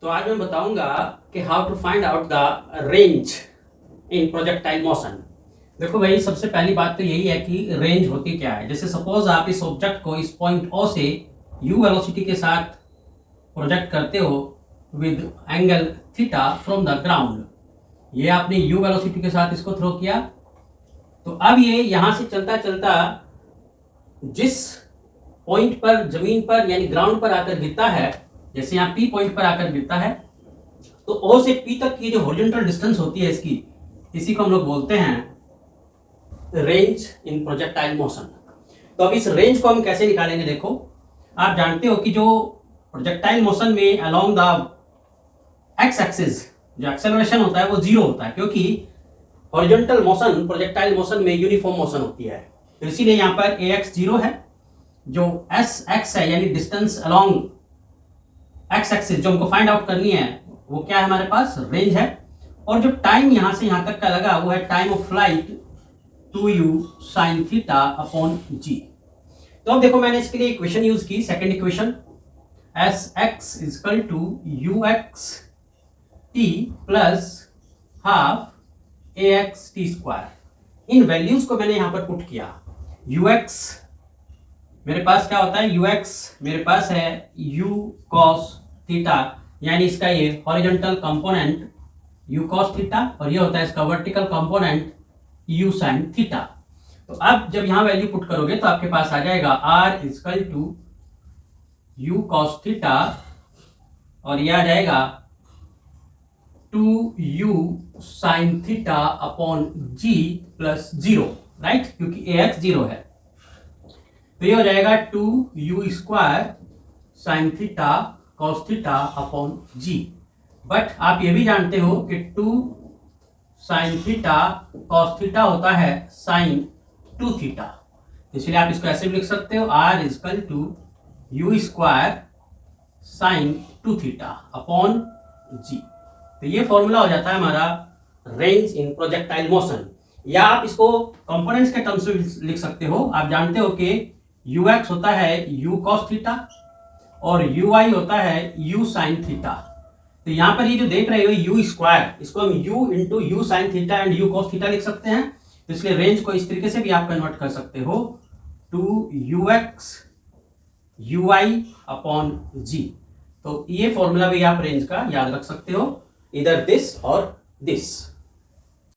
तो आज मैं बताऊंगा कि how to find out the range in projectile motion. देखो भाई, सबसे पहली बात तो यही है कि रेंज होती क्या है। जैसे सपोज आप इस ऑब्जेक्ट को इस पॉइंट ओ से यू वेलोसिटी के साथ प्रोजेक्ट करते हो with angle theta from the ground. ये आपने यू वेलोसिटी के साथ इसको थ्रो किया, तो अब ये यहां से चलता चलता जिस पॉइंट पर जमीन पर यानी ग्राउंड पर आकर गिरता है, जैसे यहाँ पी पॉइंट पर आकर गिरता है, तो ओ से पी तक की जो हॉरिजॉन्टल डिस्टेंस होती है इसकी, इसी को हम लोग बोलते हैं रेंज इन प्रोजेक्टाइल मोशन। तो अब इस रेंज को हम कैसे निकालेंगे? देखो, आप जानते हो कि जो प्रोजेक्टाइल मोशन में अलोंग द एक्स एक्सिस जो एक्सेलरेशन होता है वो जीरो होता है, क्योंकि हॉरिजॉन्टल मोशन प्रोजेक्टाइल मोशन में यूनिफॉर्म मोशन होती है। तो इसीलिए यहाँ पर ए एक्स जीरो है, जो एस एक्स है यानी डिस्टेंस अलोंग एक्स एक्सिस जो हमको फाइंड आउट करनी है वो क्या है, हमारे पास रेंज है। और जो टाइम यहां से यहां तक का लगा वो है time of flight 2u sin theta upon g. तो अब देखो, मैंने इसके लिए इक्वेशन यूज की, second equation s x equal to u x t plus half a x t square. इन वैल्यूज को मैंने यहां पर पुट किया। यू एक्स मेरे पास क्या होता है, यू एक्स मेरे पास है यू कॉस थीटा, यानी इसका ये horizontal component you cos theta, और ये होता है इसका vertical component you sine theta. तो अब जब यहां वैल्यू पुट करोगे तो आपके पास आ जाएगा R equal to U cos theta, और ये आ जाएगा 2u sine theta upon G plus zero, right, क्योंकि ए एक्स जीरो है। तो ये हो जाएगा 2u square sine theta cos theta upon G. But आप ये भी जानते हो कि 2 साइन थीटा कॉस थीटा होता है साइन 2 थीटा, इसलिए आप इसको ऐसे भी लिख सकते हो, R equal to u square sine 2 theta upon g. तो ये फॉर्मूला हो जाता है हमारा रेंज इन प्रोजेक्टाइल मोशन। या आप इसको कंपोनेंट्स के टर्म्स में लिख सकते हो। आप जानते हो कि यू एक्स होता है यू कॉस थीटा और यू आई होता है यू साइन थीटा। तो यहां पर ये जो देख रहे हो यू स्क्वायर, इसको हम you into you sine theta and you cos theta लिख सकते हैं। तो इसलिए रेंज को इस तरीके से भी आप कन्वर्ट कर सकते हो, 2ux you I upon g. तो ये फॉर्मूला भी आप रेंज का याद रख सकते हो, इधर दिस और दिस।